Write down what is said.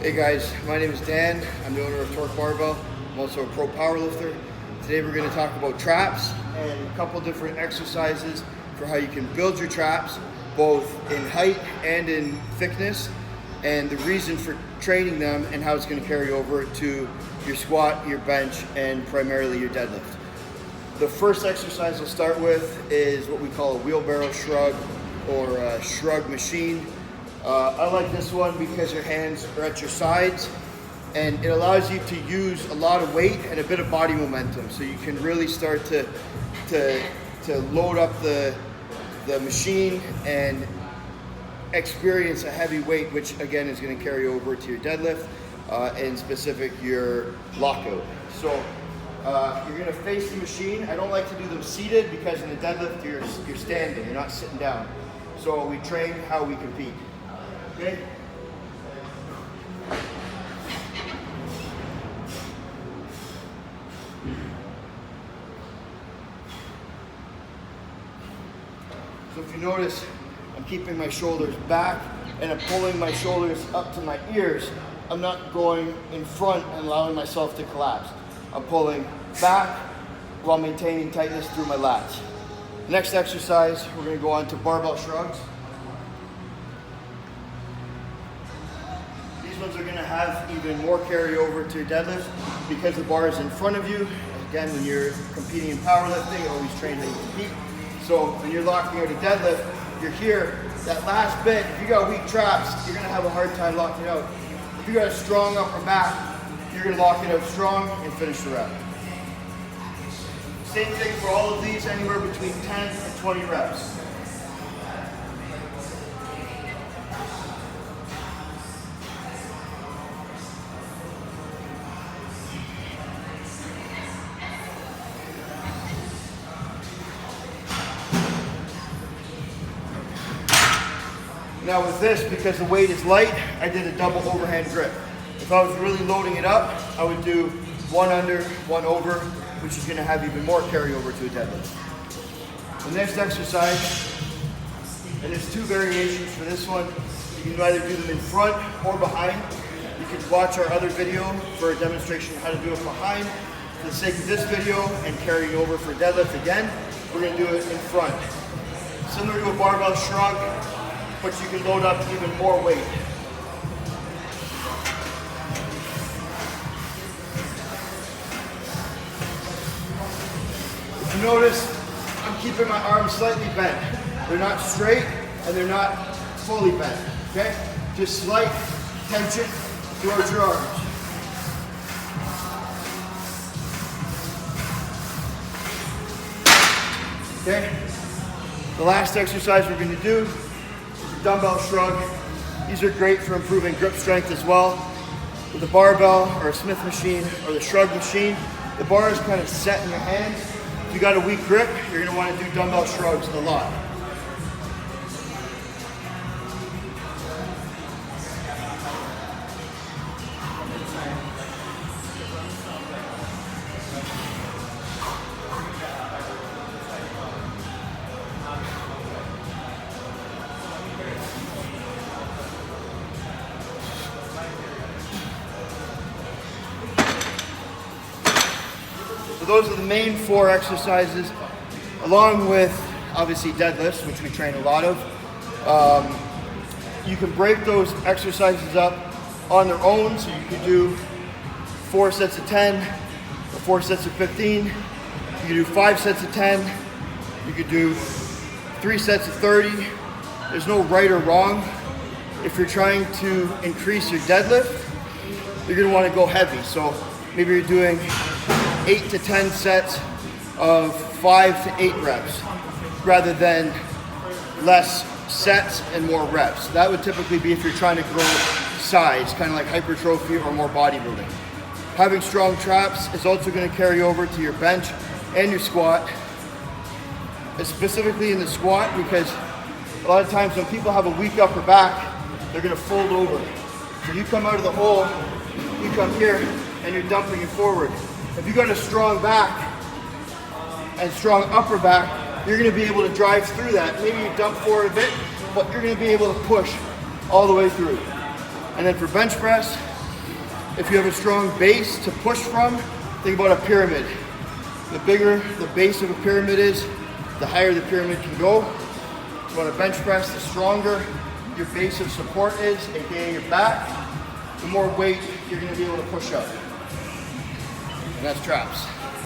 Hey guys, my name is Dan. I'm the owner of Torque Barbell. I'm also a pro powerlifter. Today we're going to talk about traps and a couple different exercises for how you can build your traps both in height and in thickness, and the reason for training them and how it's going to carry over to your squat, your bench, and primarily your deadlift. The first exercise I'll start with is what we call a wheelbarrow shrug or a shrug machine. I like this one because your hands are at your sides and it allows you to use a lot of weight and a bit of body momentum, so you can really start to load up the machine and experience a heavy weight, which again is going to carry over to your deadlift, and specific your lockout. So you're going to face the machine. I don't like to do them seated because in the deadlift you're standing, you're not sitting down. So we train how we compete. Okay? So if you notice, I'm keeping my shoulders back and I'm pulling my shoulders up to my ears. I'm not going in front and allowing myself to collapse. I'm pulling back while maintaining tightness through my lats. Next exercise, we're going to go on to barbell shrugs. These ones are going to have even more carryover to your deadlift because the bar is in front of you. Again, when you're competing in powerlifting, always train how you compete. So when you're locking out a deadlift, you're here. That last bit, if you got weak traps, you're going to have a hard time locking out. If you got a strong upper back, you're going to lock it out strong and finish the rep. Same thing for all of these, anywhere between 10 and 20 reps. Now with this, because the weight is light, I did a double overhand grip. If I was really loading it up, I would do one under, one over, which is going to have even more carryover to a deadlift. The next exercise, and there's two variations for this one. You can either do them in front or behind. You can watch our other video for a demonstration of how to do it behind. For the sake of this video and carrying over for deadlift again, we're going to do it in front. Similar to a barbell shrug, but you can load up even more weight. If you notice, I'm keeping my arms slightly bent. They're not straight and they're not fully bent, okay? Just slight tension towards your arms. Okay? The last exercise we're going to do is a dumbbell shrug. These are great for improving grip strength as well. With a barbell or a Smith machine or the shrug machine, the bar is kind of set in your hands. If you got a weak grip, you're going to want to do dumbbell shrugs a lot. So those are the main four exercises, along with obviously deadlifts, which we train a lot of. You can break those exercises up on their own, so you can do 4 sets of 10 or 4 sets of 15. You can do 5 sets of 10. You could do 3 sets of 30. There's no right or wrong. If you're trying to increase your deadlift, you're going to want to go heavy. So maybe you're doing 8 to 10 sets of 5 to 8 reps rather than less sets and more reps. That would typically be if you're trying to grow size, kind of like hypertrophy or more bodybuilding. Having strong traps is also going to carry over to your bench and your squat, specifically in the squat, because a lot of times when people have a weak upper back, they're going to fold over. So you come out of the hole, you come here, and you're dumping it forward. If you got a strong back and strong upper back, you're going to be able to drive through that. Maybe you dump forward a bit, but you're going to be able to push all the way through. And then for bench press, If you have a strong base to push from, think about a pyramid. The bigger the base of a pyramid is, the higher the pyramid can go. So on a bench press, the stronger your base of support is, aka your back, the more weight you're gonna be able to push up. And that's traps.